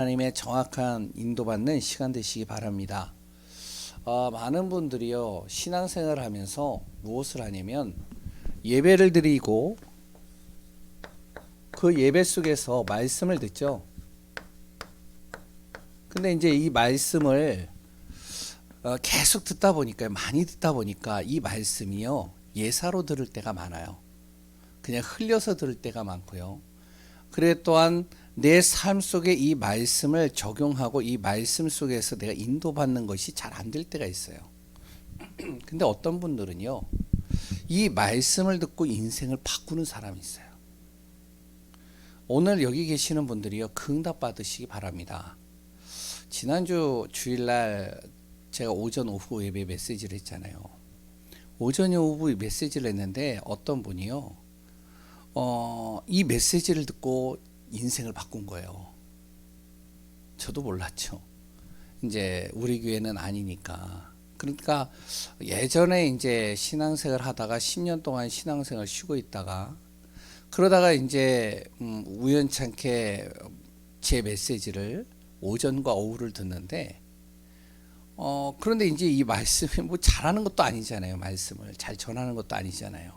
하나님의 정확한 인도받는 시간 되시기 바랍니다. 많은 분들이요, 신앙생활을 하면서 무엇을 하냐면 예배를 드리고 그 예배 속에서 말씀을 듣죠. 근데 이제 이 말씀을 계속 듣다 보니까, 많이 듣다 보니까 이 말씀이요, 예사로 들을 때가 많아요. 그냥 흘려서 들을 때가 많고요. 그래 또한 내 삶 속에 이 말씀을 적용하고 이 말씀 속에서 내가 인도받는 것이 잘 안 될 때가 있어요. 근데 어떤 분들은요, 이 말씀을 듣고 인생을 바꾸는 사람이 있어요. 오늘 여기 계시는 분들이요, 그 응답 받으시기 바랍니다. 지난주 주일날 제가 오전 오후 예배 메시지를 했잖아요. 오전 오후 메시지를 했는데 어떤 분이요, 이 메시지를 듣고 인생을 바꾼 거예요. 저도 몰랐죠. 이제 우리 교회는 아니니까. 그러니까 예전에 이제 신앙생활 하다가 10년 동안 신앙생활 쉬고 있다가 그러다가 이제 우연찮게 제 메시지를 오전과 오후를 듣는데 그런데 이제 이 말씀이 뭐 잘하는 것도 아니잖아요. 말씀을 잘 전하는 것도 아니잖아요.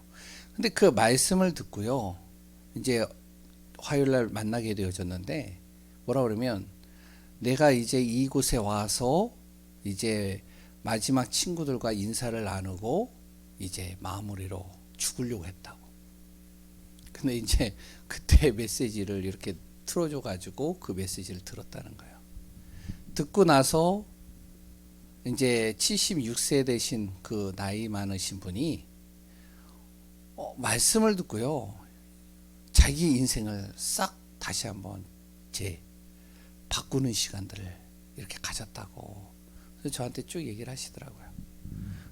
근데 그 말씀을 듣고요, 이제 화요일날 만나게 되어졌는데 뭐라 그러면 내가 이제 이곳에 와서 이제 마지막 친구들과 인사를 나누고 이제 마무리로 죽으려고 했다고. 근데 이제 그때 메시지를 이렇게 틀어줘 가지고 그 메시지를 들었다는 거예요. 듣고 나서 이제 76세 되신 그 나이 많으신 분이 말씀을 듣고요, 자기 인생을 싹 다시 한번 바꾸는 시간들을 이렇게 가졌다고. 그래서 저한테 쭉 얘기를 하시더라고요.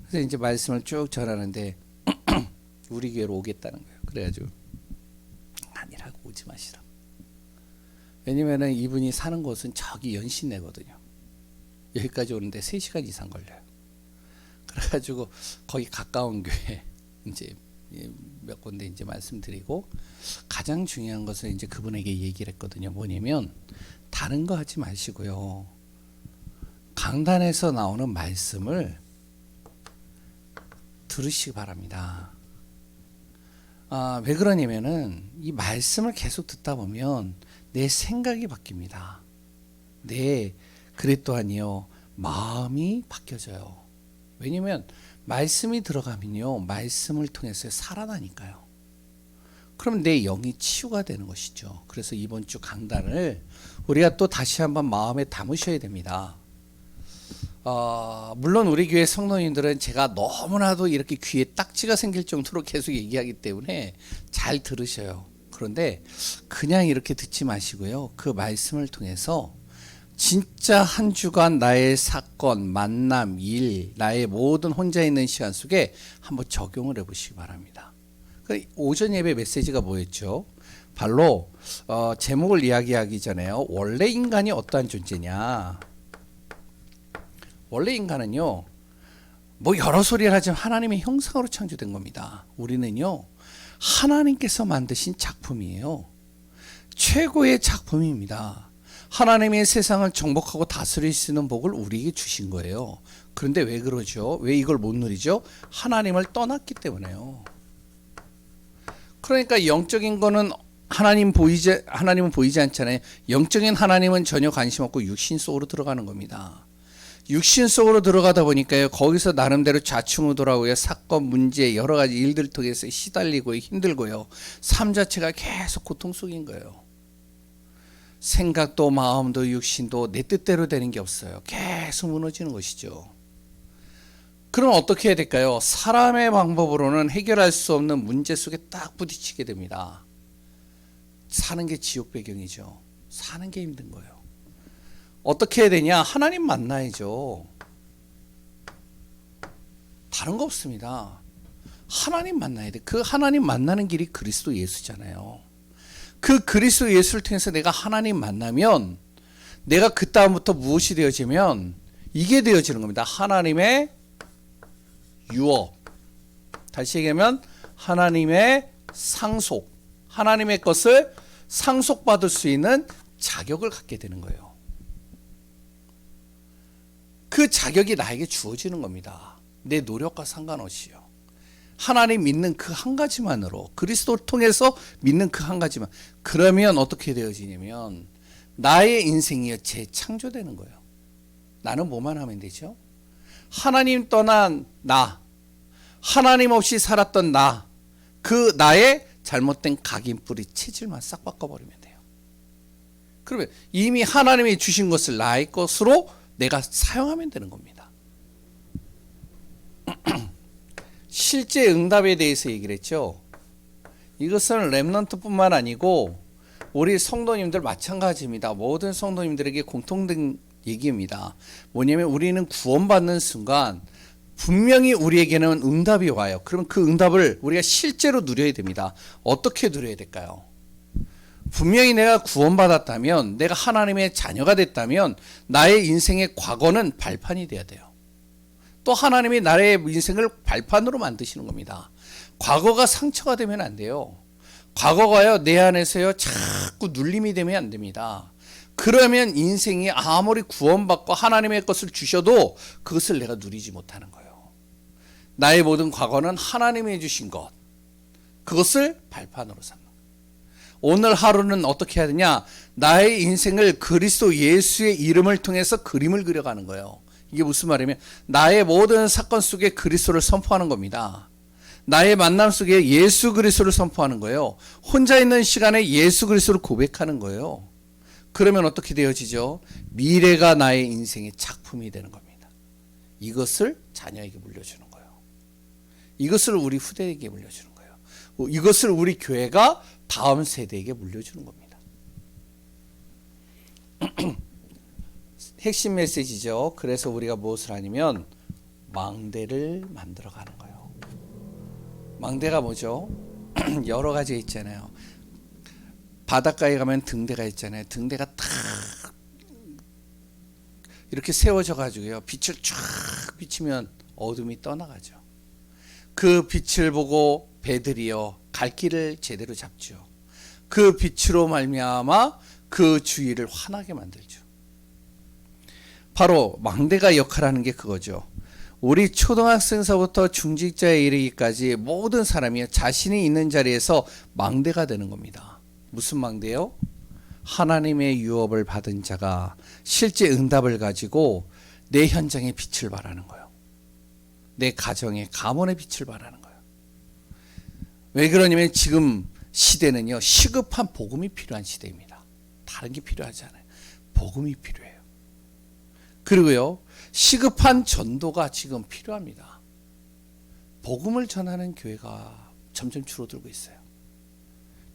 그래서 이제 말씀을 쭉 전하는데 우리 교회로 오겠다는 거예요. 그래가지고 아니라고, 오지 마시라고. 왜냐면은 이분이 사는 곳은 저기 연신내거든요. 여기까지 오는데 3시간 이상 걸려요. 그래가지고 거기 가까운 교회 이제 몇 군데 이제 말씀드리고, 가장 중요한 것은 이제 그분에게 얘기를 했거든요. 뭐냐면 다른 거 하지 마시고요, 강단에서 나오는 말씀을 들으시기 바랍니다. 왜 그러냐면은 이 말씀을 계속 듣다 보면 내 생각이 바뀝니다. 그래 또한이요, 마음이 바뀌어져요. 왜냐면 말씀이 들어가면요, 말씀을 통해서 살아나니까요. 그럼 내 영이 치유가 되는 것이죠. 그래서 이번 주 강단을 우리가 또 다시 한번 마음에 담으셔야 됩니다. 물론 우리 교회 성도님들은 제가 너무나도 이렇게 귀에 딱지가 생길 정도로 계속 얘기하기 때문에 잘 들으셔요. 그런데 그냥 이렇게 듣지 마시고요, 그 말씀을 통해서 진짜 한 주간 나의 사건, 만남, 일, 나의 모든 혼자 있는 시간 속에 한번 적용을 해보시기 바랍니다. 오전 예배 메시지가 뭐였죠? 바로 제목을 이야기하기 전에요, 원래 인간이 어떠한 존재냐. 원래 인간은요, 뭐 여러 소리를 하지만 하나님의 형상으로 창조된 겁니다. 우리는요, 하나님께서 만드신 작품이에요. 최고의 작품입니다. 하나님의 세상을 정복하고 다스릴 수 있는 복을 우리에게 주신 거예요. 그런데 왜 그러죠? 왜 이걸 못 누리죠? 하나님을 떠났기 때문에요. 그러니까 영적인 거는 하나님은 보이지 않잖아요. 영적인 하나님은 전혀 관심 없고 육신 속으로 들어가는 겁니다. 육신 속으로 들어가다 보니까요, 거기서 나름대로 좌충우돌하고요, 사건, 문제, 여러 가지 일들 통해서 시달리고 힘들고요, 삶 자체가 계속 고통 속인 거예요. 생각도 마음도 육신도 내 뜻대로 되는 게 없어요. 계속 무너지는 것이죠. 그럼 어떻게 해야 될까요? 사람의 방법으로는 해결할 수 없는 문제 속에 딱 부딪히게 됩니다. 사는 게 지옥 배경이죠. 사는 게 힘든 거예요. 어떻게 해야 되냐? 하나님 만나야죠. 다른 거 없습니다. 하나님 만나야 돼. 그 하나님 만나는 길이 그리스도 예수잖아요. 그 그리스도 예수를 통해서 내가 하나님 만나면 내가 그 다음부터 무엇이 되어지면 이게 되어지는 겁니다. 하나님의 유업. 다시 얘기하면 하나님의 상속. 하나님의 것을 상속받을 수 있는 자격을 갖게 되는 거예요. 그 자격이 나에게 주어지는 겁니다. 내 노력과 상관없이요. 하나님 믿는 그 한 가지만으로, 그리스도를 통해서 믿는 그 한 가지만. 그러면 어떻게 되어지냐면 나의 인생이 재창조되는 거예요. 나는 뭐만 하면 되죠? 하나님 떠난 나, 하나님 없이 살았던 나, 그 나의 잘못된 각인뿌리 체질만 싹 바꿔버리면 돼요. 그러면 이미 하나님이 주신 것을 나의 것으로 내가 사용하면 되는 겁니다. 실제 응답에 대해서 얘기를 했죠. 이것은 렘넌트뿐만 아니고 우리 성도님들 마찬가지입니다. 모든 성도님들에게 공통된 얘기입니다. 뭐냐면 우리는 구원받는 순간 분명히 우리에게는 응답이 와요. 그럼 그 응답을 우리가 실제로 누려야 됩니다. 어떻게 누려야 될까요? 분명히 내가 구원받았다면, 내가 하나님의 자녀가 됐다면 나의 인생의 과거는 발판이 돼야 돼요. 또 하나님이 나의 인생을 발판으로 만드시는 겁니다. 과거가 상처가 되면 안 돼요. 과거가요, 내 안에서요 자꾸 눌림이 되면 안 됩니다. 그러면 인생이 아무리 구원받고 하나님의 것을 주셔도 그것을 내가 누리지 못하는 거예요. 나의 모든 과거는 하나님이 주신 것, 그것을 발판으로 삼는 거예요. 오늘 하루는 어떻게 해야 되냐? 나의 인생을 그리스도 예수의 이름을 통해서 그림을 그려가는 거예요. 이게 무슨 말이냐면 나의 모든 사건 속에 그리스도를 선포하는 겁니다. 나의 만남 속에 예수 그리스도를 선포하는 거예요. 혼자 있는 시간에 예수 그리스도를 고백하는 거예요. 그러면 어떻게 되어지죠? 미래가 나의 인생의 작품이 되는 겁니다. 이것을 자녀에게 물려주는 거예요. 이것을 우리 후대에게 물려주는 거예요. 이것을 우리 교회가 다음 세대에게 물려주는 겁니다. 핵심 메시지죠. 그래서 우리가 무엇을 하냐면 망대를 만들어가는 거예요. 망대가 뭐죠? 여러 가지 있잖아요. 바닷가에 가면 등대가 있잖아요. 등대가 탁 이렇게 세워져 가지고요, 빛을 쫙 비치면 어둠이 떠나가죠. 그 빛을 보고 배들이요 갈 길을 제대로 잡죠. 그 빛으로 말미암아 그 주위를 환하게 만들죠. 바로 망대가 역할하는 게 그거죠. 우리 초등학생서부터 중직자에 이르기까지 모든 사람이 자신이 있는 자리에서 망대가 되는 겁니다. 무슨 망대요? 하나님의 유업을 받은 자가 실제 응답을 가지고 내 현장에 빛을 발하는 거예요. 내 가정에, 가문에 빛을 발하는 거예요. 왜 그러냐면 지금 시대는요, 시급한 복음이 필요한 시대입니다. 다른 게 필요하지 않아요. 복음이 필요해요. 그리고요, 시급한 전도가 지금 필요합니다. 복음을 전하는 교회가 점점 줄어들고 있어요.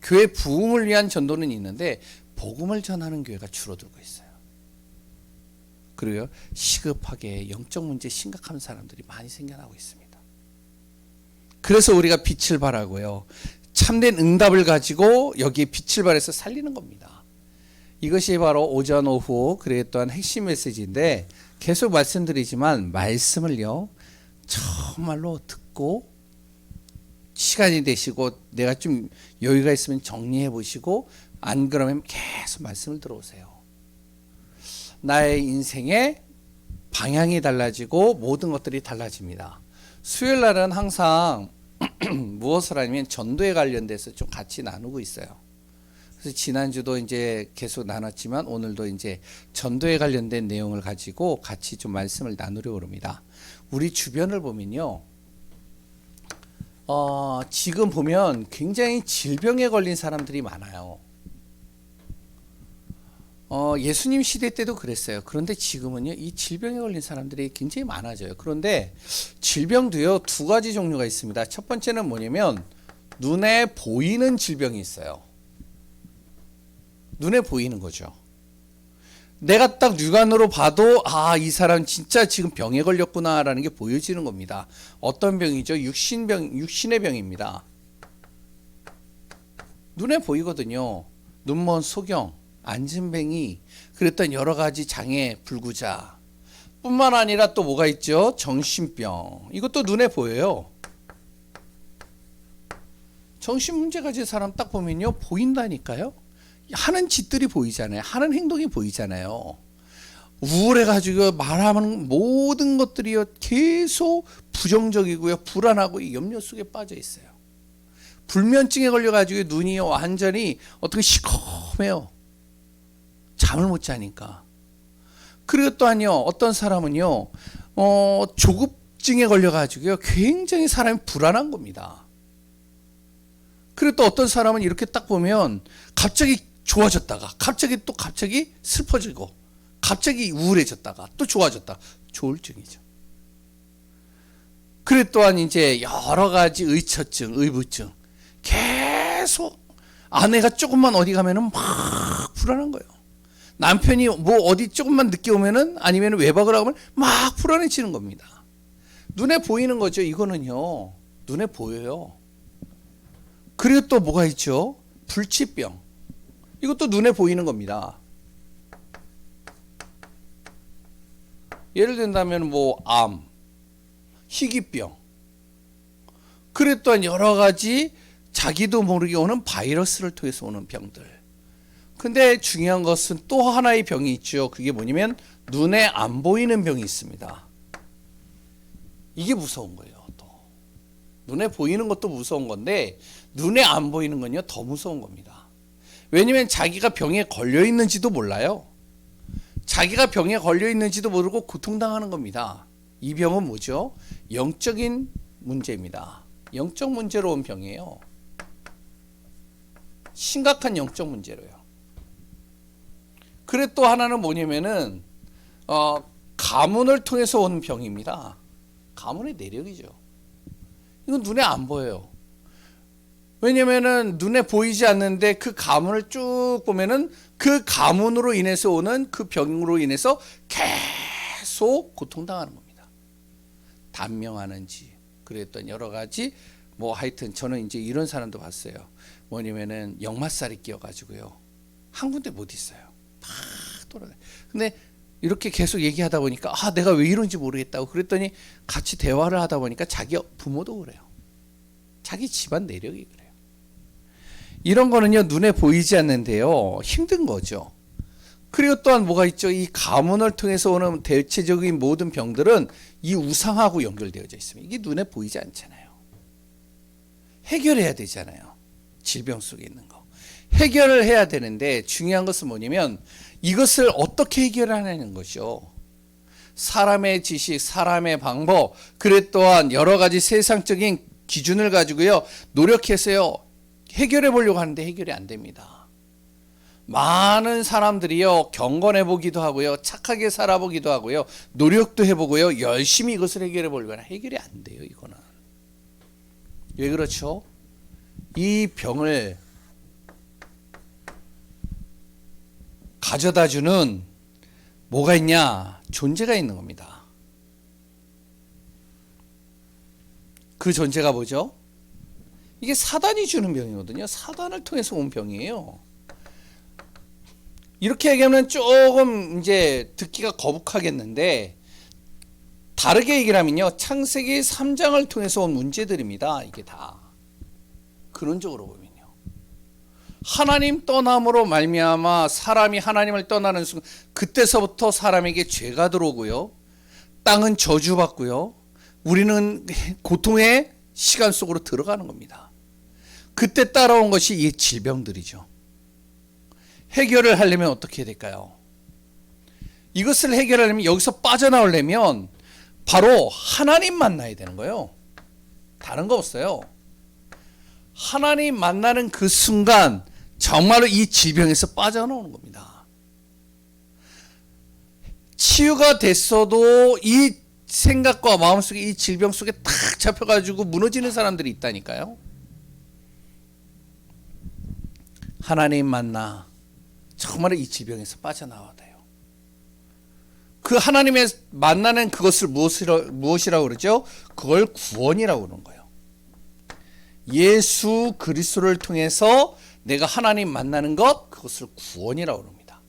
교회 부흥을 위한 전도는 있는데 복음을 전하는 교회가 줄어들고 있어요. 그리고요, 시급하게 영적 문제 심각한 사람들이 많이 생겨나고 있습니다. 그래서 우리가 빛을 발하고요, 참된 응답을 가지고 여기에 빛을 발해서 살리는 겁니다. 이것이 바로 오전 오후 그랬던 핵심 메시지인데, 계속 말씀드리지만 말씀을요 정말로 듣고 시간이 되시고 내가 좀 여유가 있으면 정리해 보시고, 안 그러면 계속 말씀을 들어오세요. 나의 인생의 방향이 달라지고 모든 것들이 달라집니다. 수요일 날은 항상 무엇을 하냐면 전도에 관련돼서 좀 같이 나누고 있어요. 그래서 지난주도 이제 계속 나눴지만 오늘도 이제 전도에 관련된 내용을 가지고 같이 좀 말씀을 나누려고 합니다. 우리 주변을 보면요, 지금 보면 굉장히 질병에 걸린 사람들이 많아요. 예수님 시대 때도 그랬어요. 그런데 지금은요, 이 질병에 걸린 사람들이 굉장히 많아져요. 그런데 질병도요, 두 가지 종류가 있습니다. 첫 번째는 뭐냐면 눈에 보이는 질병이 있어요. 눈에 보이는 거죠. 내가 딱 육안으로 봐도 이 사람 진짜 지금 병에 걸렸구나라는 게 보여지는 겁니다. 어떤 병이죠? 육신의 병입니다. 눈에 보이거든요. 눈먼 소경, 안진뱅이, 그랬던 여러 가지 장애, 불구자 뿐만 아니라 또 뭐가 있죠? 정신병. 이것도 눈에 보여요. 정신 문제 가진 사람 딱 보면요, 보인다니까요. 하는 짓들이 보이잖아요. 하는 행동이 보이잖아요. 우울해가지고 말하는 모든 것들이요 계속 부정적이고요, 불안하고 염려 속에 빠져 있어요. 불면증에 걸려가지고 눈이 완전히 어떻게 시커매요. 잠을 못 자니까. 그리고 또한요, 어떤 사람은요, 조급증에 걸려가지고요, 굉장히 사람이 불안한 겁니다. 그리고 또 어떤 사람은 이렇게 딱 보면 갑자기 좋아졌다가 갑자기 슬퍼지고 갑자기 우울해졌다가 또 좋아졌다. 조울증이죠. 그리고 또한 이제 여러 가지 의처증, 의부증. 계속 아내가 조금만 어디 가면은 막 불안한 거예요. 남편이 뭐 어디 조금만 늦게 오면은 아니면 외박을 하면 막 불안해지는 겁니다. 눈에 보이는 거죠. 이거는요. 눈에 보여요. 그리고 또 뭐가 있죠? 불치병. 이것도 눈에 보이는 겁니다. 예를 든다면 뭐 암, 희귀병. 그리고 또한 여러 가지 자기도 모르게 오는 바이러스를 통해서 오는 병들. 근데 중요한 것은 또 하나의 병이 있죠. 그게 뭐냐면 눈에 안 보이는 병이 있습니다. 이게 무서운 거예요. 또 눈에 보이는 것도 무서운 건데 눈에 안 보이는 건요 더 무서운 겁니다. 왜냐면 자기가 병에 걸려 있는지도 몰라요. 자기가 병에 걸려 있는지도 모르고 고통당하는 겁니다. 이 병은 뭐죠? 영적인 문제입니다. 영적 문제로 온 병이에요. 심각한 영적 문제로요. 그리고 또 하나는 뭐냐면은 가문을 통해서 온 병입니다. 가문의 내력이죠. 이건 눈에 안 보여요. 왜냐면은 눈에 보이지 않는데 그 가문을 쭉 보면은 그 가문으로 인해서 오는 그 병으로 인해서 계속 고통당하는 겁니다. 단명하는지 그랬던 여러 가지 뭐 하여튼 저는 이제 이런 사람도 봤어요. 뭐냐면은 역마살이 끼어가지고요 한 군데 못 있어요. 막 돌아다녀. 근데 이렇게 계속 얘기하다 보니까 내가 왜 이런지 모르겠다고 그랬더니 같이 대화를 하다 보니까 자기 부모도 그래요. 자기 집안 내력이 그래요. 이런 거는요 눈에 보이지 않는데요 힘든 거죠. 그리고 또한 뭐가 있죠? 이 가문을 통해서 오는 대체적인 모든 병들은 이 우상하고 연결되어져 있습니다. 이게 눈에 보이지 않잖아요. 해결해야 되잖아요. 질병 속에 있는 거 해결을 해야 되는데 중요한 것은 뭐냐면 이것을 어떻게 해결하냐는 것이죠. 사람의 지식, 사람의 방법, 그래 또한 여러 가지 세상적인 기준을 가지고요 노력해서요 해결해 보려고 하는데 해결이 안 됩니다. 많은 사람들이요 경건해 보기도 하고요 착하게 살아보기도 하고요 노력도 해보고요 열심히 이것을 해결해 보려고 하나 해결이 안 돼요. 이거는 왜 그렇죠? 이 병을 가져다주는 뭐가 있냐? 존재가 있는 겁니다. 그 존재가 뭐죠? 이게 사단이 주는 병이거든요. 사단을 통해서 온 병이에요. 이렇게 얘기하면 조금 이제 듣기가 거북하겠는데 다르게 얘기를 하면요 창세기 3장을 통해서 온 문제들입니다. 이게 다 근원적으로 보면요 하나님 떠남으로 말미암아 사람이 하나님을 떠나는 순간 그때서부터 사람에게 죄가 들어오고요 땅은 저주받고요 우리는 고통의 시간 속으로 들어가는 겁니다. 그때 따라온 것이 이 질병들이죠. 해결을 하려면 어떻게 해야 될까요? 이것을 해결하려면 여기서 빠져나오려면 바로 하나님 만나야 되는 거예요. 다른 거 없어요. 하나님 만나는 그 순간 정말로 이 질병에서 빠져나오는 겁니다. 치유가 됐어도 이 생각과 마음속에 이 질병 속에 탁 잡혀가지고 무너지는 사람들이 있다니까요. 하나님 만나 정말로 이 질병에서 빠져나와야 돼요. 그 하나님의 만나는 그것을 무엇이라고 그러죠? 그걸 구원이라고 그러는 거예요. 예수 그리스도를 통해서 내가 하나님 만나는 것, 그것을 구원이라고 합니다.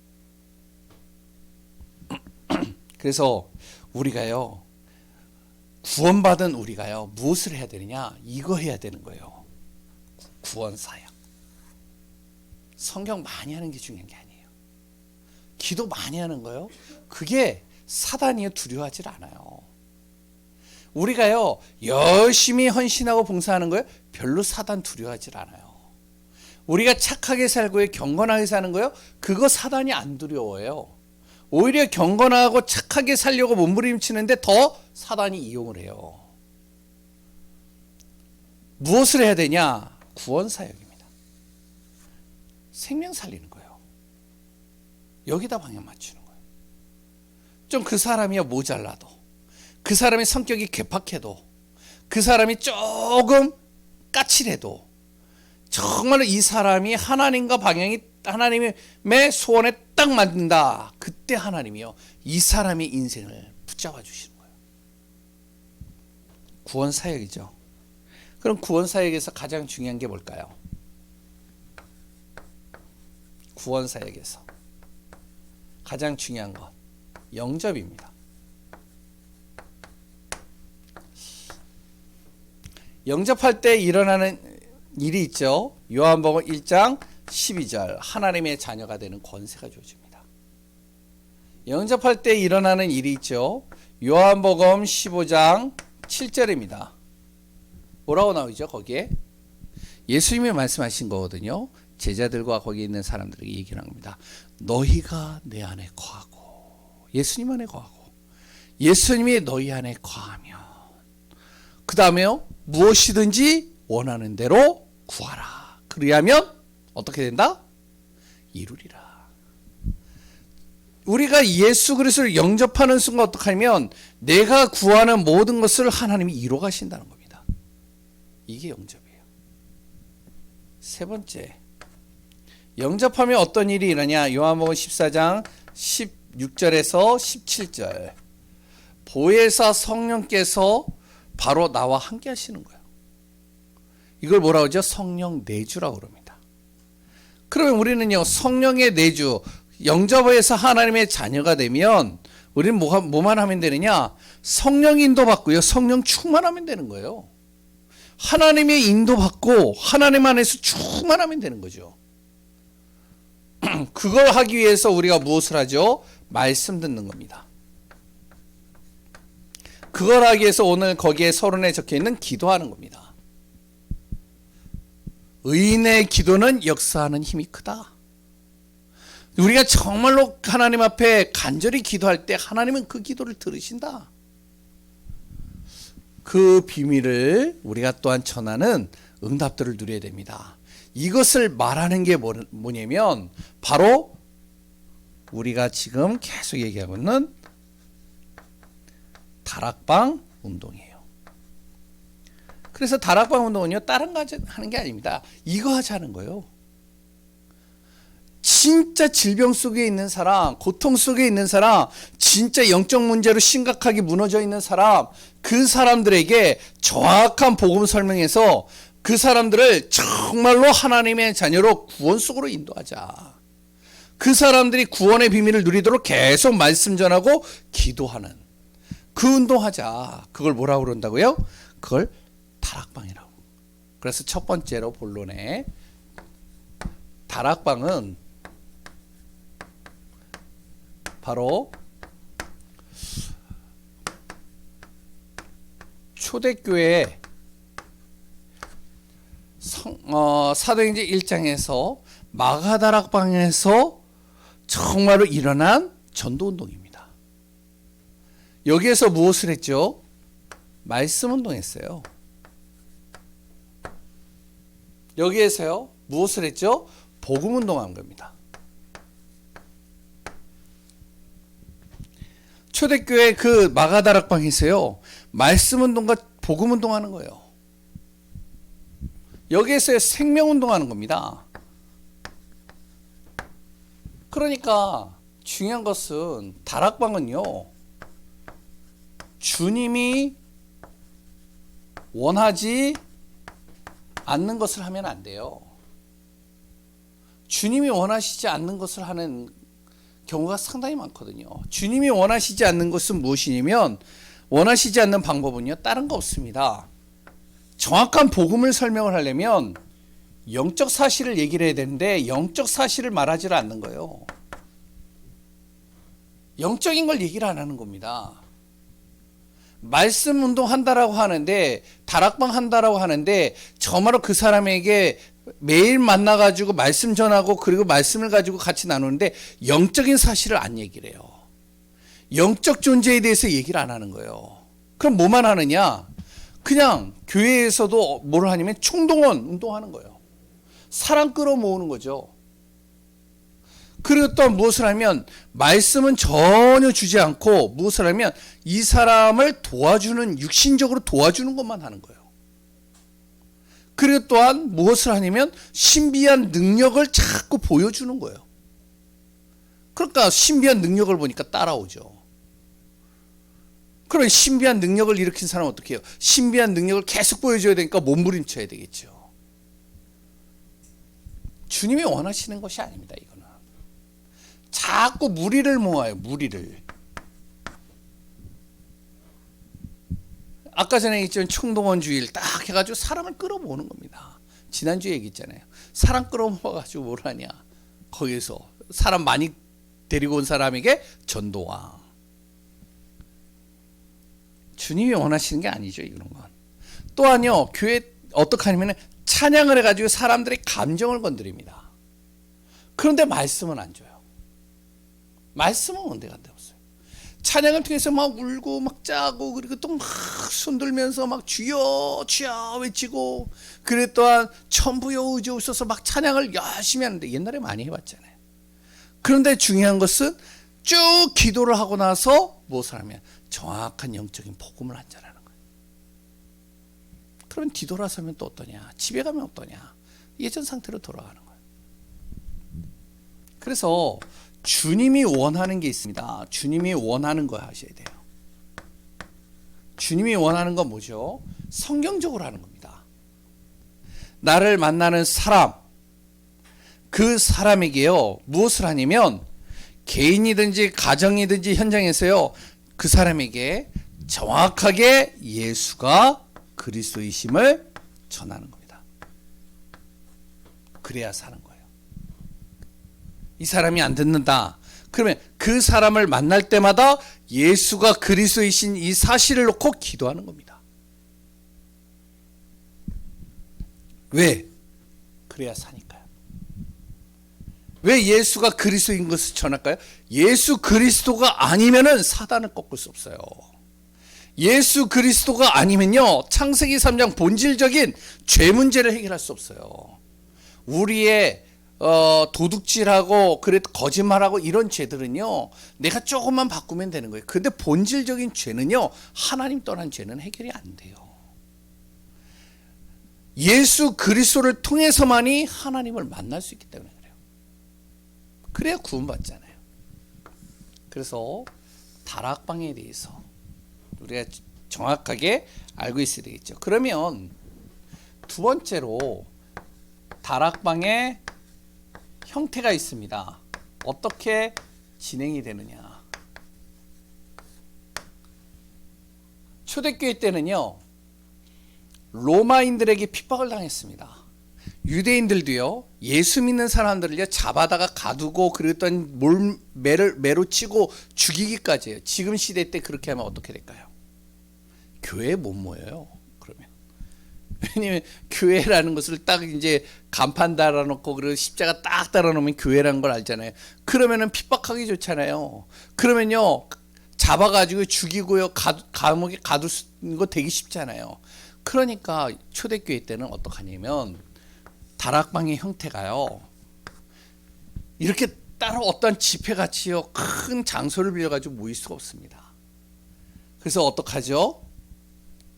그래서 우리가요 구원받은 우리가요 무엇을 해야 되느냐? 이거 해야 되는 거예요. 구원 사역. 성경 많이 하는 게 중요한 게 아니에요. 기도 많이 하는 거요. 그게 사단이 두려워하질 않아요. 우리가요 열심히 헌신하고 봉사하는 거요 별로 사단 두려워하질 않아요. 우리가 착하게 살고요 경건하게 사는 거요 그거 사단이 안 두려워해요. 오히려 경건하고 착하게 살려고 몸부림치는데 더 사단이 이용을 해요. 무엇을 해야 되냐? 구원사역입니다. 생명 살리는 거예요. 여기다 방향 맞추는 거예요. 좀 그 사람이 모자라도, 그 사람의 성격이 괴팍해도, 그 사람이 조금 까칠해도 정말로 이 사람이 하나님과 방향이 하나님의 소원에 딱 맞는다. 그때 하나님이요 이 사람의 인생을 붙잡아 주시는 거예요. 구원사역이죠. 그럼 구원사역에서 가장 중요한 게 뭘까요? 구원사역에서 가장 중요한 것 영접입니다. 영접할 때 일어나는 일이 있죠. 요한복음 1장 12절 하나님의 자녀가 되는 권세가 주어집니다. 영접할 때 일어나는 일이 있죠. 요한복음 15장 7절입니다. 뭐라고 나오죠? 거기에 예수님이 말씀하신 거거든요. 제자들과 거기 있는 사람들에게 얘기를 합니다. 너희가 내 안에 거하고 예수님 안에 거하고 예수님이 너희 안에 거하면 그 다음에요 무엇이든지 원하는 대로 구하라. 그리하면 어떻게 된다? 이루리라. 우리가 예수 그리스도를 영접하는 순간 어떻게 하면 내가 구하는 모든 것을 하나님이 이루어 가신다는 겁니다. 이게 영접이에요. 세 번째, 영접하면 어떤 일이 일어나냐? 요한복음 14장 16절에서 17절 보혜사 성령께서 바로 나와 함께 하시는 거예요. 이걸 뭐라고 하죠? 성령 내주라고 그럽니다. 그러면 우리는요 성령의 내주 영접에서 하나님의 자녀가 되면 우리는 뭐만 하면 되느냐? 성령 인도받고요 성령 충만하면 되는 거예요. 하나님의 인도받고 하나님 안에서 충만하면 되는 거죠. 그걸 하기 위해서 우리가 무엇을 하죠? 말씀 듣는 겁니다. 그걸 하기 위해서 오늘 거기에 서론에 적혀있는 기도하는 겁니다. 의인의 기도는 역사하는 힘이 크다. 우리가 정말로 하나님 앞에 간절히 기도할 때 하나님은 그 기도를 들으신다. 그 비밀을 우리가 또한 전하는 응답들을 누려야 됩니다. 이것을 말하는 게 뭐냐면 바로 우리가 지금 계속 얘기하고 있는 다락방 운동이에요. 그래서 다락방 운동은요 다른 거 하는 게 아닙니다. 이거 하자는 거예요. 진짜 질병 속에 있는 사람, 고통 속에 있는 사람, 진짜 영적 문제로 심각하게 무너져 있는 사람, 그 사람들에게 정확한 복음 설명해서 그 사람들을 정말로 하나님의 자녀로 구원 속으로 인도하자. 그 사람들이 구원의 비밀을 누리도록 계속 말씀 전하고 기도하는 그 운동하자. 그걸 뭐라고 그런다고요? 그걸 다락방이라고. 그래서 첫 번째로 본론에 다락방은 바로 초대교회 사도행전 1장에서 마가다락방에서 정말로 일어난 전도운동입니다. 여기에서 무엇을 했죠? 말씀 운동했어요. 여기에서요 무엇을 했죠? 복음 운동한 겁니다. 초대교회 그 마가다락방에서요 말씀 운동과 복음 운동하는 거예요. 여기에서 생명 운동하는 겁니다. 그러니까 중요한 것은 다락방은요 주님이 원하지 않는 것을 하면 안 돼요. 주님이 원하시지 않는 것을 하는 경우가 상당히 많거든요. 주님이 원하시지 않는 것은 무엇이냐면 원하시지 않는 방법은요 다른 거 없습니다. 정확한 복음을 설명을 하려면 영적 사실을 얘기를 해야 되는데 영적 사실을 말하지 않는 거예요. 영적인 걸 얘기를 안 하는 겁니다. 말씀 운동 한다라고 하는데, 다락방 한다라고 하는데, 정말로 그 사람에게 매일 만나가지고 말씀 전하고 그리고 말씀을 가지고 같이 나누는데 영적인 사실을 안 얘기를 해요. 영적 존재에 대해서 얘기를 안 하는 거예요. 그럼 뭐만 하느냐? 그냥 교회에서도 뭘 하냐면 총동원 운동하는 거예요. 사람 끌어모으는 거죠. 그리고 또 무엇을 하면 말씀은 전혀 주지 않고 무엇을 하면 이 사람을 도와주는, 육신적으로 도와주는 것만 하는 거예요. 그리고 또한 무엇을 하냐면 신비한 능력을 자꾸 보여주는 거예요. 그러니까 신비한 능력을 보니까 따라오죠. 그럼 신비한 능력을 일으킨 사람은 어떻게 해요? 신비한 능력을 계속 보여줘야 되니까 몸부림쳐야 되겠죠. 주님이 원하시는 것이 아닙니다. 이거는 자꾸 무리를 모아요. 무리를. 아까 전에 얘기했지만 총동원주의를 딱 해가지고 사람을 끌어모으는 겁니다. 지난주에 얘기했잖아요. 사람 끌어모아가지고 뭘 하냐. 거기서 사람 많이 데리고 온 사람에게 전도와. 주님이 원하시는 게 아니죠. 이런 건. 또한요. 교회 어떻게 하냐면 찬양을 해가지고 사람들의 감정을 건드립니다. 그런데 말씀은 안 줘요. 말씀은 온데간데 없어요. 찬양을 통해서 막 울고 막 짜고 그리고 또 막 손들면서 막 주여 주여 외치고 그래 또한 천부여 의지옵소서 막 찬양을 열심히 하는데 옛날에 많이 해봤잖아요. 그런데 중요한 것은 쭉 기도를 하고 나서 무엇을 하면 정확한 영적인 복음을 한잔하는 거예요. 그러면 뒤돌아서면 또 어떠냐? 집에 가면 어떠냐? 예전 상태로 돌아가는 거예요. 그래서 주님이 원하는 게 있습니다. 주님이 원하는 거 하셔야 돼요. 주님이 원하는 건 뭐죠? 성경적으로 하는 겁니다. 나를 만나는 사람, 그 사람에게요, 무엇을 하냐면 개인이든지 가정이든지 현장에서요, 그 사람에게 정확하게 예수가 그리스도이심을 전하는 겁니다. 그래야 사는 거예요. 이 사람이 안 듣는다. 그러면 그 사람을 만날 때마다 예수가 그리스도이신 이 사실을 놓고 기도하는 겁니다. 왜? 그래야 사니까요. 왜 예수가 그리스도인 것을 전할까요? 예수 그리스도가 아니면은 사단을 꺾을 수 없어요. 예수 그리스도가 아니면요, 창세기 3장 본질적인 죄 문제를 해결할 수 없어요. 우리의 도둑질하고 그래 거짓말하고 이런 죄들은요, 내가 조금만 바꾸면 되는 거예요. 근데 본질적인 죄는요, 하나님 떠난 죄는 해결이 안 돼요. 예수 그리스도를 통해서만이 하나님을 만날 수 있기 때문에 그래요. 그래야 구원받잖아요. 그래서 다락방에 대해서 우리가 정확하게 알고 있어야 되겠죠. 그러면 두 번째로 다락방의 형태가 있습니다. 어떻게 진행이 되느냐. 초대교회 때는요, 로마인들에게 핍박을 당했습니다. 유대인들도요, 예수 믿는 사람들을요, 잡아다가 가두고 그랬던 매로 치고 죽이기까지 해요. 지금 시대 때 그렇게 하면 어떻게 될까요? 교회에 못 모여요. 그러면. 왜냐면 교회라는 것을 딱 이제 간판 달아놓고 그리고 십자가 딱 달아놓으면 교회라는 걸 알잖아요. 그러면은 핍박하기 좋잖아요. 그러면요, 잡아가지고 죽이고요, 감옥에 가두는 거 되게 쉽잖아요. 그러니까 초대교회 때는 어떡하냐면 다락방의 형태가요, 이렇게 따로 어떤 집회같이요 큰 장소를 빌려가지고 모일 수가 없습니다. 그래서 어떡하죠?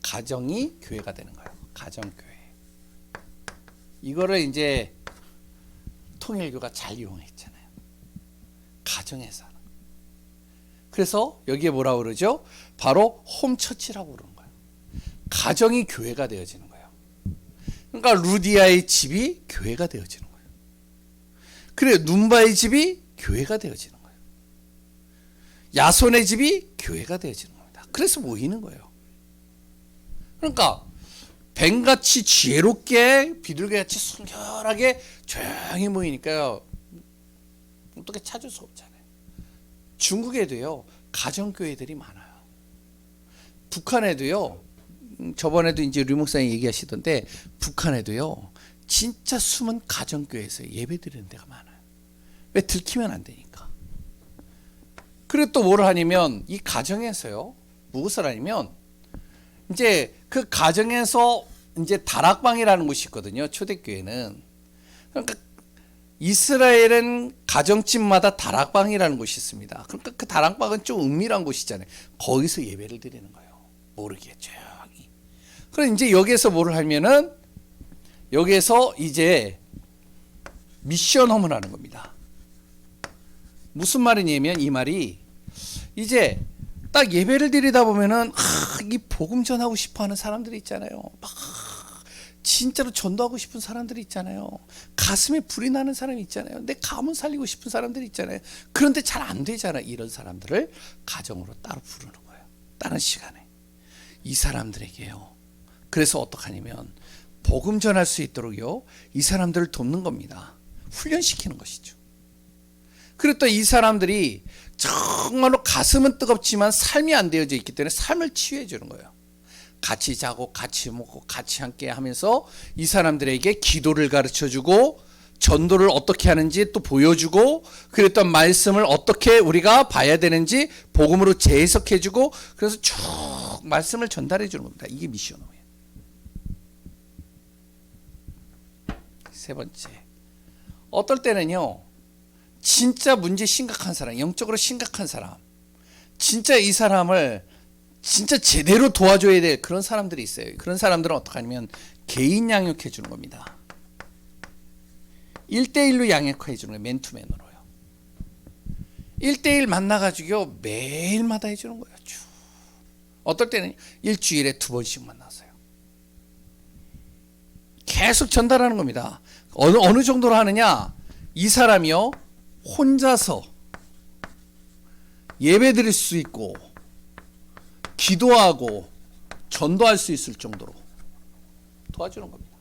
가정이 교회가 되는 거예요. 가정교회. 이거를 이제 통일교가 잘 이용했잖아요. 가정에서 하는. 그래서 여기에 뭐라고 그러죠? 바로 홈처치라고 그러는 거예요. 가정이 교회가 되어지는 거예요. 그러니까 루디아의 집이 교회가 되어지는 거예요. 그래, 눈바의 집이 교회가 되어지는 거예요. 야손의 집이 교회가 되어지는 겁니다. 그래서 모이는 거예요. 그러니까 뱀같이 지혜롭게 비둘기같이 순결하게 조용히 모이니까요, 어떻게 찾을 수 없잖아요. 중국에도요 가정교회들이 많아요. 북한에도요, 저번에도 이제 류 목사님 얘기하시던데 북한에도요 진짜 숨은 가정교회에서 예배드리는 데가 많아요. 왜? 들키면 안 되니까. 그리고 또 뭘 하냐면 이 가정에서요 무엇을 하냐면 이제 그 가정에서 이제 다락방이라는 곳이 있거든요. 초대교회는. 그러니까 이스라엘은 가정집마다 다락방이라는 곳이 있습니다. 그러니까 그 다락방은 좀 은밀한 곳이잖아요. 거기서 예배를 드리는 거예요. 모르겠죠. 그럼 이제 여기에서 뭐를 하면은 여기에서 이제 미션홈을 하는 겁니다. 무슨 말이냐면 이 말이 이제 딱 예배를 드리다 보면은 이 복음 전하고 싶어하는 사람들이 있잖아요. 막 진짜로 전도하고 싶은 사람들이 있잖아요. 가슴에 불이 나는 사람이 있잖아요. 내 가문 살리고 싶은 사람들이 있잖아요. 그런데 잘 안 되잖아요. 이런 사람들을 가정으로 따로 부르는 거예요. 다른 시간에 이 사람들에게요. 그래서 어떡하냐면 복음 전할 수 있도록요 이 사람들을 돕는 겁니다. 훈련시키는 것이죠. 그리고 또 이 사람들이 정말로 가슴은 뜨겁지만 삶이 안 되어져 있기 때문에 삶을 치유해 주는 거예요. 같이 자고 같이 먹고 같이 함께 하면서 이 사람들에게 기도를 가르쳐주고 전도를 어떻게 하는지 또 보여주고 그랬던 말씀을 어떻게 우리가 봐야 되는지 복음으로 재해석해주고 그래서 쭉 말씀을 전달해 주는 겁니다. 이게 미션이에요. 세 번째, 어떨 때는요 진짜 문제 심각한 사람, 영적으로 심각한 사람, 진짜 이 사람을 진짜 제대로 도와줘야 될 그런 사람들이 있어요. 그런 사람들은 어떻게 하냐면 개인 양육해 주는 겁니다. 1대1로 양육해 주는 거예요. 맨투맨으로요. 1대1 만나가지고 매일마다 해주는 거예요. 쭉. 어떨 때는 일주일에 2번씩 만나서요. 계속 전달하는 겁니다. 어느 정도로 하느냐? 이 사람이요 혼자서 예배 드릴 수 있고 기도하고 전도할 수 있을 정도로 도와주는 겁니다.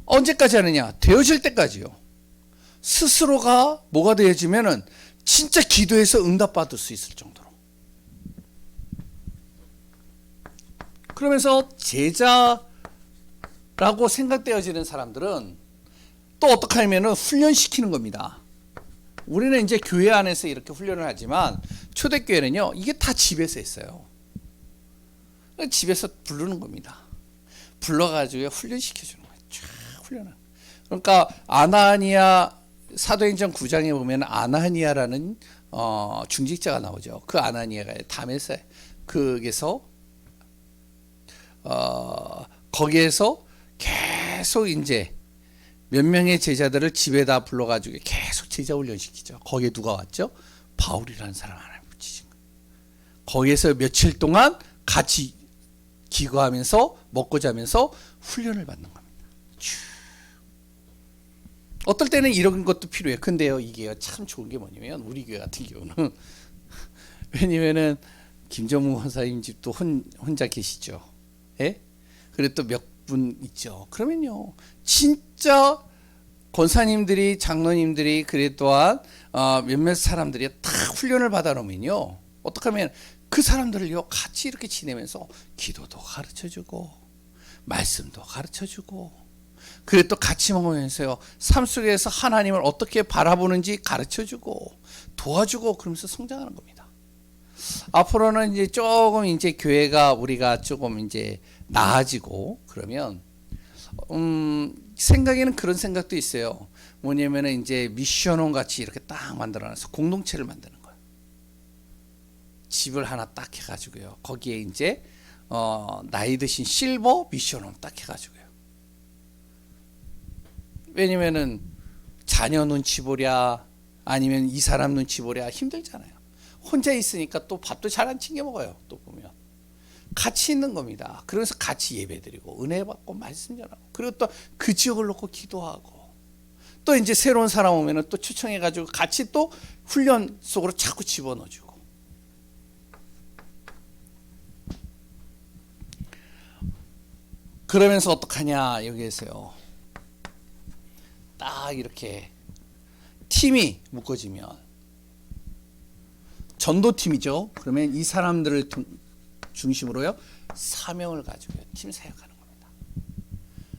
언제까지 하느냐? 되어질 때까지요. 스스로가 뭐가 되어지면은 진짜 기도해서 응답받을 수 있을 정도로. 그러면서 제자라고 생각되어지는 사람들은 또 어떻게 하면은 훈련시키는 겁니다. 우리는 이제 교회 안에서 이렇게 훈련을 하지만 초대교회는요 이게 다 집에서 했어요. 집에서 부르는 겁니다. 불러가지고 훈련시켜주는 거예요. 쫙 훈련을. 그러니까 아나니아 사도행전 9장에 보면 아나니아라는 중직자가 나오죠. 그 아나니아가 담에서 거기서 거기에서 계속 이제 몇 명의 제자들을 집에다 불러가지고 계속 제자 훈련시키죠. 거기에 누가 왔죠? 바울이라는 사람 하나 붙이신 거예요. 거기에서 며칠 동안 같이 기거하면서 먹고 자면서 훈련을 받는 겁니다. 어떨 때는 이런 것도 필요해요. 근데요, 이게요 참 좋은 게 뭐냐면 우리 교회 같은 경우는 왜냐면은 김정무 권사님 집도 혼자 계시죠. 예? 그리고 또 몇 분 있죠. 그러면요, 진짜 권사님들이 장로님들이 그래 또한 몇몇 사람들이 다 훈련을 받아 놓으면요, 어떻게 하면 그 사람들을요 같이 이렇게 지내면서 기도도 가르쳐주고 말씀도 가르쳐주고 그래 또 같이 먹으면서요 삶 속에서 하나님을 어떻게 바라보는지 가르쳐주고 도와주고 그러면서 성장하는 겁니다. 앞으로는 이제 조금 이제 교회가 우리가 조금 이제 나아지고 그러면 생각에는 그런 생각도 있어요. 뭐냐면은 이제 미션홈 같이 이렇게 딱 만들어놔서 공동체를 만드는 거예요. 집을 하나 딱 해가지고요. 거기에 이제 나이 드신 실버 미션홈 딱 해가지고요. 왜냐면은 자녀 눈치 보랴 아니면 이 사람 눈치 보랴 힘들잖아요. 혼자 있으니까 또 밥도 잘 안 챙겨 먹어요. 또 보면 같이 있는 겁니다. 그래서 같이 예배드리고 은혜 받고 말씀 전하고 그리고 또 그 지역을 놓고 기도하고 또 이제 새로운 사람 오면은 또 초청해가지고 같이 또 훈련 속으로 자꾸 집어넣어주고 그러면서 어떡하냐 여기에서요. 딱 이렇게 팀이 묶어지면 전도팀이죠. 그러면 이 사람들을 중심으로요 사명을 가지고 팀 사역하는 겁니다.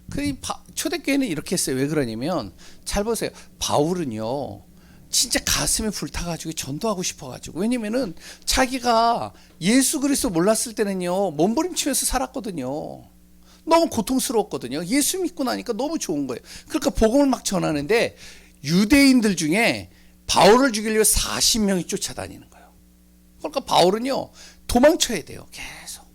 그 초대교회는 이렇게 했어요. 왜 그러냐면 잘 보세요. 바울은요 진짜 가슴이 불타가지고 전도하고 싶어가지고, 왜냐면은 자기가 예수 그리스도 몰랐을 때는요 몸부림치면서 살았거든요. 너무 고통스러웠거든요. 예수 믿고 나니까 너무 좋은 거예요. 그러니까 복음을 막 전하는데 유대인들 중에 바울을 죽이려고 40명이 쫓아다니는 거예요. 그러니까 바울은요 도망쳐야 돼요. 계속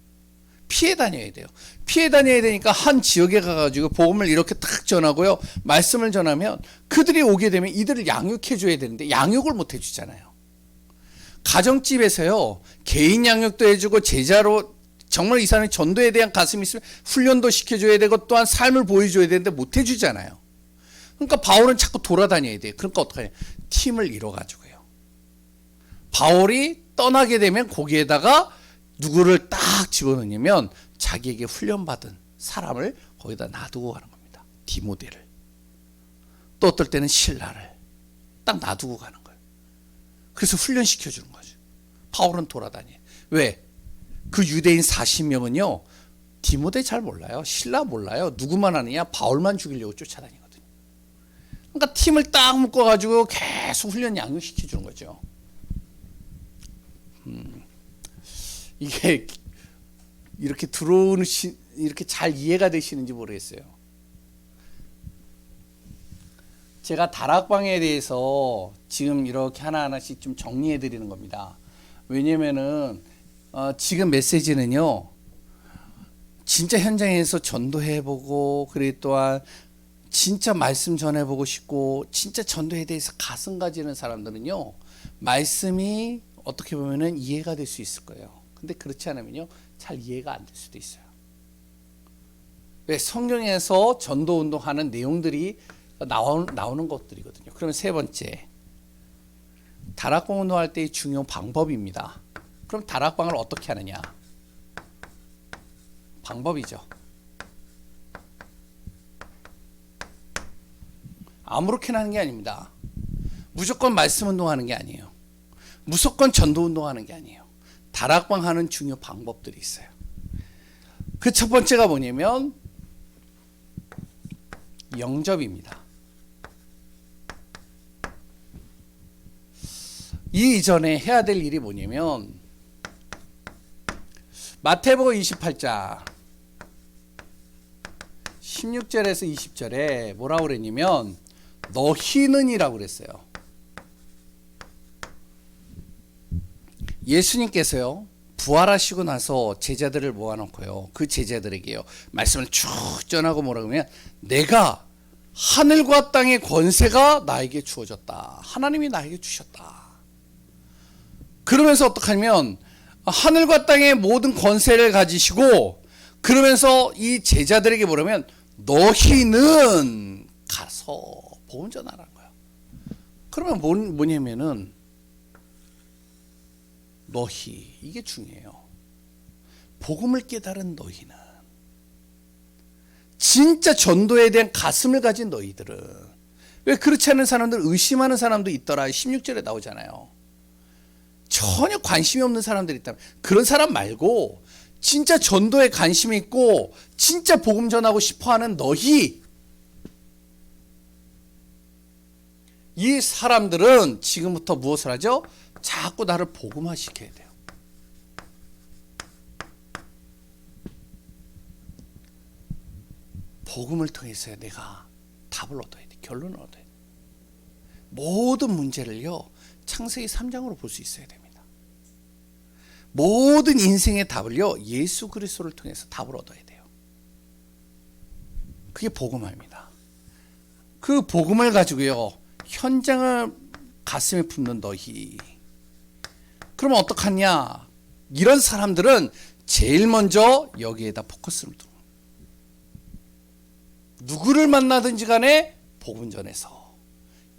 피해 다녀야 돼요. 피해 다녀야 되니까 한 지역에 가가지고 복음을 이렇게 딱 전하고요 말씀을 전하면 그들이 오게 되면 이들을 양육해 줘야 되는데 양육을 못 해주잖아요. 가정집에서요 개인 양육도 해주고 제자로 정말 이 사람이 전도에 대한 가슴이 있으면 훈련도 시켜줘야 되고 또한 삶을 보여줘야 되는데 못 해주잖아요. 그러니까 바울은 자꾸 돌아다녀야 돼요. 그러니까 어떡하냐, 팀을 이뤄가지고요 바울이 떠나게 되면 거기에다가 누구를 딱 집어넣냐면 자기에게 훈련받은 사람을 거기다 놔두고 가는 겁니다. 디모데를, 또 어떨 때는 신라를 딱 놔두고 가는 거예요. 그래서 훈련시켜 주는 거죠. 바울은 돌아다녀요. 왜? 그 유대인 40명은요 디모데 잘 몰라요. 신라 몰라요. 누구만 아느냐? 바울만 죽이려고 쫓아다니거든요. 그러니까 팀을 딱 묶어가지고 계속 훈련 양육시켜 주는 거죠. 이게 이렇게 이렇게 잘 이해가 되시는지 모르겠어요. 제가 다락방에 대해서 지금 이렇게 하나하나씩 좀 정리해 드리는 겁니다. 왜냐면은 지금 메시지는요 진짜 현장에서 전도해보고, 그리고 또한 진짜 말씀 전해보고 싶고 진짜 전도에 대해서 가슴 가지는 사람들은요 말씀이 어떻게 보면은 이해가 될 수 있을 거예요. 근데 그렇지 않으면요 잘 이해가 안 될 수도 있어요. 왜? 성경에서 전도 운동하는 내용들이 나오는 것들이거든요. 그러면 세 번째, 다락방 운동할 때의 중요 방법입니다. 그럼 다락방을 어떻게 하느냐? 방법이죠. 아무렇게나 하는 게 아닙니다. 무조건 말씀 운동하는 게 아니에요. 무조건 전도 운동하는 게 아니에요. 다락방 하는 중요 방법들이 있어요. 그 첫 번째가 뭐냐면 영접입니다. 이 이전에 해야 될 일이 뭐냐면 마태복음 28장 16절에서 20절에 뭐라고 그랬냐면 너희는이라고 그랬어요. 예수님께서요 부활하시고 나서 제자들을 모아놓고요 그 제자들에게요 말씀을 쭉 전하고 뭐라고 하면 내가 하늘과 땅의 권세가 나에게 주어졌다. 하나님이 나에게 주셨다. 그러면서 어떡하냐면 하늘과 땅의 모든 권세를 가지시고, 그러면서 이 제자들에게 뭐라면 너희는 가서 복음 전하라는 거야. 그러면 뭐냐면은 너희, 이게 중요해요. 복음을 깨달은 너희는, 진짜 전도에 대한 가슴을 가진 너희들은, 왜 그렇지 않은 사람들, 의심하는 사람도 있더라 16절에 나오잖아요. 전혀 관심이 없는 사람들이 있다면 그런 사람 말고 진짜 전도에 관심이 있고 진짜 복음 전하고 싶어하는 너희, 이 사람들은 지금부터 무엇을 하죠? 자꾸 나를 복음화시켜야 돼요. 복음을 통해서 내가 답을 얻어야 돼. 결론을 얻어야 돼. 모든 문제를요 창세기 3장으로 볼 수 있어야 됩니다. 모든 인생의 답을요 예수 그리스도를 통해서 답을 얻어야 돼요. 그게 복음화입니다. 그 복음을 가지고요 현장을 가슴에 품는 너희, 그러면 어떡하냐? 이런 사람들은 제일 먼저 여기에다 포커스를 두고 누구를 만나든지 간에 복음 전해서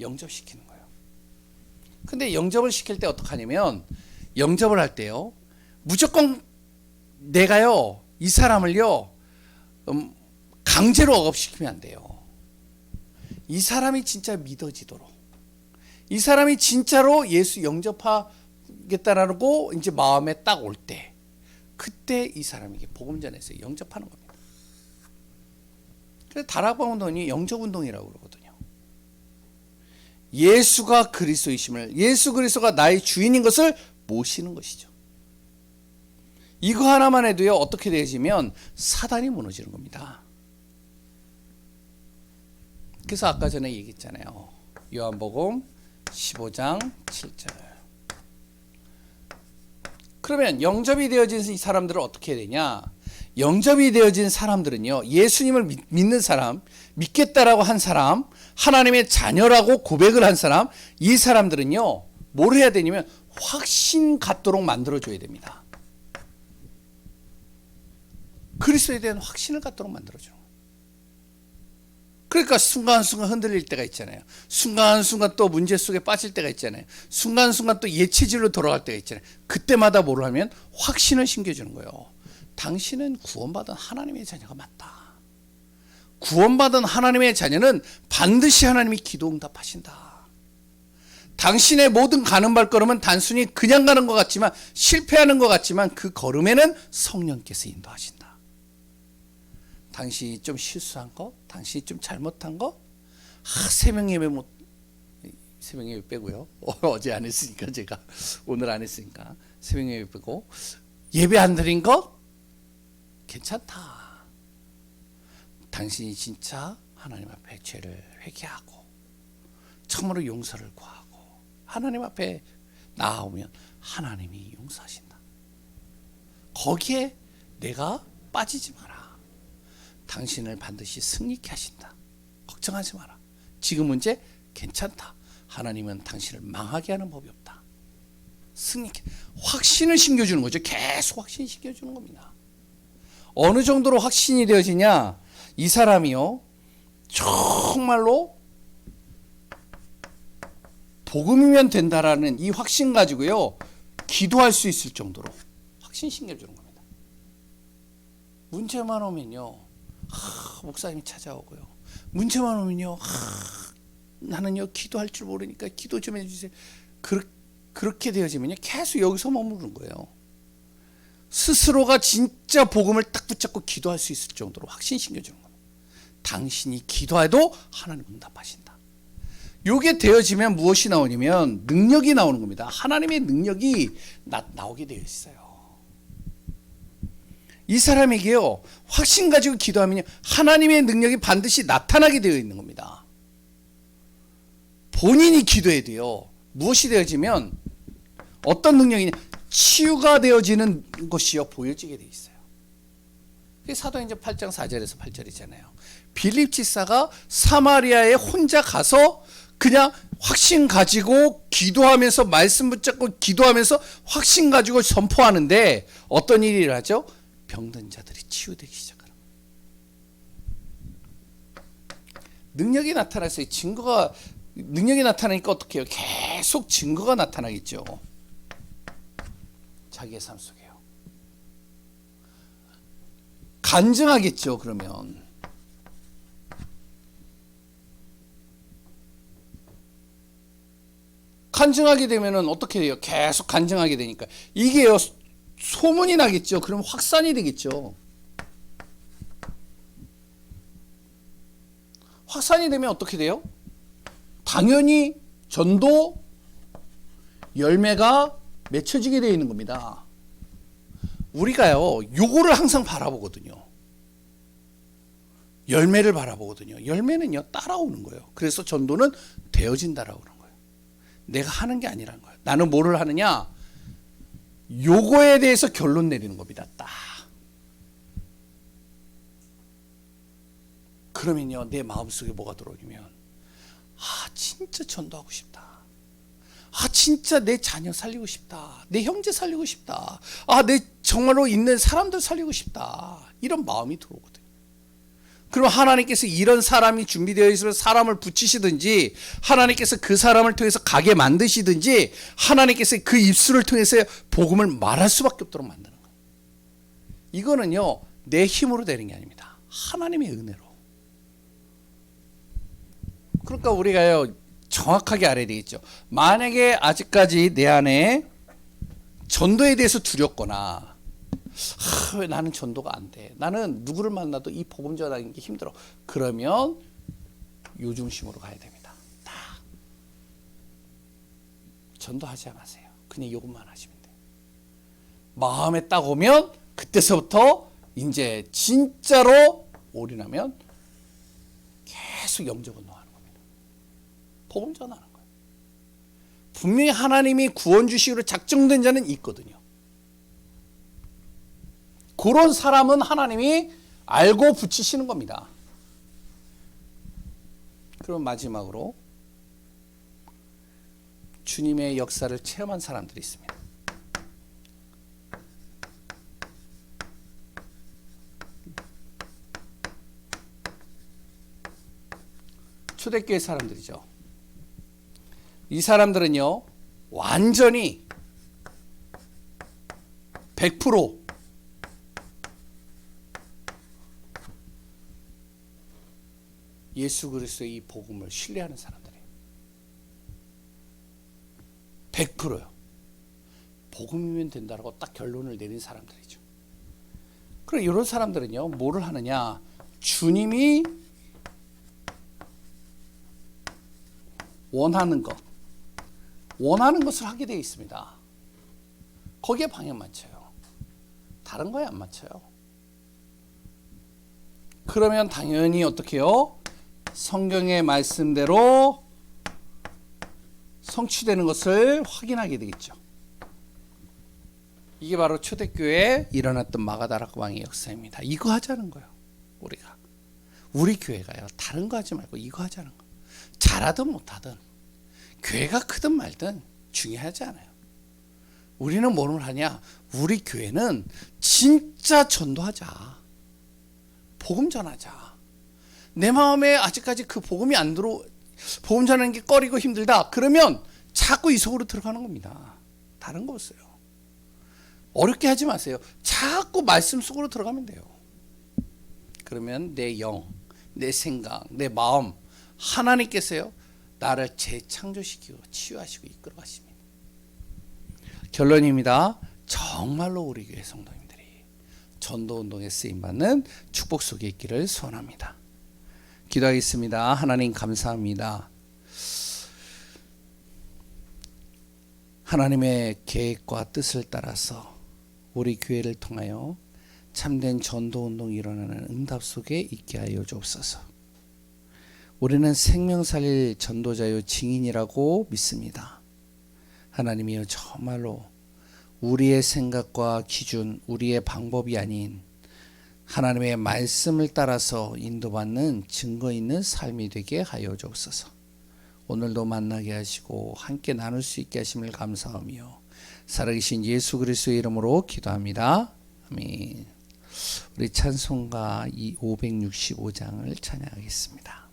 영접시키는 거예요. 근데 영접을 시킬 때 어떡하냐면, 영접을 할 때요 무조건 내가요 이 사람을요 강제로 억압시키면 안 돼요. 이 사람이 진짜 믿어지도록, 이 사람이 진짜로 예수 영접하겠다라고 이제 마음에 딱 올 때, 그때 이 사람에게 복음 전해서 영접하는 겁니다. 그래서 다락방 운동이 영접 운동이라고 그러거든요. 예수가 그리스도이심을, 예수 그리스도가 나의 주인인 것을 모시는 것이죠. 이거 하나만 해도요, 어떻게 되어지면 사단이 무너지는 겁니다. 그래서 아까 전에 얘기했잖아요. 요한복음 15장 7절. 그러면 영접이 되어진 이 사람들은 어떻게 해야 되냐? 영접이 되어진 사람들은요, 예수님을 믿는 사람, 믿겠다라고 한 사람, 하나님의 자녀라고 고백을 한 사람, 이 사람들은요, 뭘 해야 되냐면 확신 갖도록 만들어줘야 됩니다. 그리스도에 대한 확신을 갖도록 만들어줘요. 그러니까 순간순간 흔들릴 때가 있잖아요. 순간순간 또 문제 속에 빠질 때가 있잖아요. 순간순간 또 예체질로 돌아갈 때가 있잖아요. 그때마다 뭘 하면 확신을 심겨주는 거예요. 당신은 구원받은 하나님의 자녀가 맞다. 구원받은 하나님의 자녀는 반드시 하나님이 기도 응답하신다. 당신의 모든 가는 발걸음은 단순히 그냥 가는 것 같지만, 실패하는 것 같지만 그 걸음에는 성령께서 인도하신다. 당신이 좀 실수한 거, 당신이 좀 잘못한 거, 새벽 예배 새벽 예배 빼고요. 어제 안 했으니까, 제가 오늘 안 했으니까 새벽 예배 빼고, 예배 안 드린 거 괜찮다. 당신이 진짜 하나님 앞에 죄를 회개하고 참으로 용서를 구하고 하나님 앞에 나아오면 하나님이 용서하신다. 거기에 내가 빠지지 마라. 당신을 반드시 승리케 하신다. 걱정하지 마라. 지금 문제 괜찮다. 하나님은 당신을 망하게 하는 법이 없다. 승리케, 확신을 심겨주는 거죠. 계속 확신 심겨주는 겁니다. 어느 정도로 확신이 되어지냐? 이 사람이요, 정말로 복음이면 된다라는 이 확신 가지고요, 기도할 수 있을 정도로 확신 심겨주는 겁니다. 문제만 오면요, 목사님이 찾아오고요, 문제만 오면요, 나는요 기도할 줄 모르니까 기도 좀 해주세요. 그렇게 되어지면요, 계속 여기서 머무르는 거예요. 스스로가 진짜 복음을 딱 붙잡고 기도할 수 있을 정도로 확신 심겨주는 겁니다. 당신이 기도해도 하나님 응답하신다. 요게 되어지면 무엇이 나오냐면 능력이 나오는 겁니다. 하나님의 능력이 나오게 되어 있어요. 이 사람에게요, 확신 가지고 기도하면요, 하나님의 능력이 반드시 나타나게 되어 있는 겁니다. 본인이 기도해야 돼요. 무엇이 되어지면 어떤 능력이냐? 치유가 되어지는 것이요, 보여지게 돼 있어요. 그게 사도행전 8장 4절에서 8절이잖아요. 빌립 지사가 사마리아에 혼자 가서 그냥 확신 가지고 기도하면서, 말씀 붙잡고 기도하면서 확신 가지고 선포하는데 어떤 일이 일어나죠? 병든 자들이 치유되기 시작하는 거예요. 능력이 나타났어요. 능력이 나타나니까 어떻게 해요? 계속 증거가 나타나겠죠. 자기의 삶 속에요. 간증하겠죠. 그러면 간증하게 되면은 어떻게 돼요? 계속 간증하게 되니까 이게요, 소문이 나겠죠. 그럼 확산이 되겠죠. 확산이 되면 어떻게 돼요? 당연히 전도 열매가 맺혀지게 되어 있는 겁니다. 우리가요, 요거를 항상 바라보거든요. 열매를 바라보거든요. 열매는요, 따라오는 거예요. 그래서 전도는 되어진다라고 그러는 거예요. 내가 하는 게 아니라는 거예요. 나는 뭐를 하느냐? 요거에 대해서 결론 내리는 겁니다. 딱. 그러면요, 내 마음속에 뭐가 들어오냐면, 진짜 전도하고 싶다. 진짜 내 자녀 살리고 싶다. 내 형제 살리고 싶다. 내 정말로 있는 사람들 살리고 싶다. 이런 마음이 들어오거든요. 그럼 하나님께서 이런 사람이 준비되어 있으면 사람을 붙이시든지, 하나님께서 그 사람을 통해서 가게 만드시든지, 하나님께서 그 입술을 통해서 복음을 말할 수밖에 없도록 만드는 거예요. 이거는요, 내 힘으로 되는 게 아닙니다. 하나님의 은혜로. 그러니까 우리가요, 정확하게 알아야 되겠죠. 만약에 아직까지 내 안에 전도에 대해서 두렵거나 왜 나는 전도가 안 돼. 나는 누구를 만나도 이 복음 전하는 게 힘들어. 그러면 요 중심으로 가야 됩니다. 딱 전도하지 않으세요. 그냥 요것만 하시면 돼요. 마음에 딱 오면 그때서부터 이제 진짜로 올인하면 계속 영적 운동하는 겁니다. 복음 전하는 거예요. 분명히 하나님이 구원 주시기로 작정된 자는 있거든요. 그런 사람은 하나님이 알고 붙이시는 겁니다. 그럼 마지막으로 주님의 역사를 체험한 사람들이 있습니다. 초대교회 사람들이죠. 이 사람들은요, 완전히 100% 예수 그리스도의 이 복음을 신뢰하는 사람들이에요. 100%요. 복음이면 된다라고 딱 결론을 내린 사람들이죠. 그럼 이런 사람들은요, 뭐를 하느냐? 주님이 원하는 것을 하게 되어 있습니다. 거기에 방향 맞춰요. 다른 거에 안 맞춰요. 그러면 당연히 어떻게 해요? 성경의 말씀대로 성취되는 것을 확인하게 되겠죠. 이게 바로 초대교회에 일어났던 마가다락 왕의 역사입니다. 이거 하자는 거예요. 우리 교회가요. 다른 거 하지 말고 이거 하자는 거예요. 잘하든 못하든 교회가 크든 말든 중요하지 않아요. 우리는 뭐를 하냐? 우리 교회는 진짜 전도하자. 복음 전하자. 내 마음에 아직까지 그 복음이 안 복음 전하는 게 꺼리고 힘들다. 그러면 자꾸 이 속으로 들어가는 겁니다. 다른 거 없어요. 어렵게 하지 마세요. 자꾸 말씀 속으로 들어가면 돼요. 그러면 내 영, 내 생각, 내 마음 하나님께서요 나를 재창조시키고 치유하시고 이끌어 가십니다. 결론입니다. 정말로 우리 교회 성도님들이 전도운동에 쓰임받는 축복 속에 있기를 소원합니다. 기도하겠습니다. 하나님 감사합니다. 하나님의 계획과 뜻을 따라서 우리 교회를 통하여 참된 전도운동이 일어나는 응답 속에 있게 하여 주옵소서. 우리는 생명 살릴 전도자요 증인이라고 믿습니다. 하나님이여 정말로 우리의 생각과 기준, 우리의 방법이 아닌 하나님의 말씀을 따라서 인도받는 증거 있는 삶이 되게 하여 주옵소서. 오늘도 만나게 하시고 함께 나눌 수 있게 하심을 감사하며 살아계신 예수 그리스도의 이름으로 기도합니다. 아멘. 우리 찬송가 565장을 찬양하겠습니다.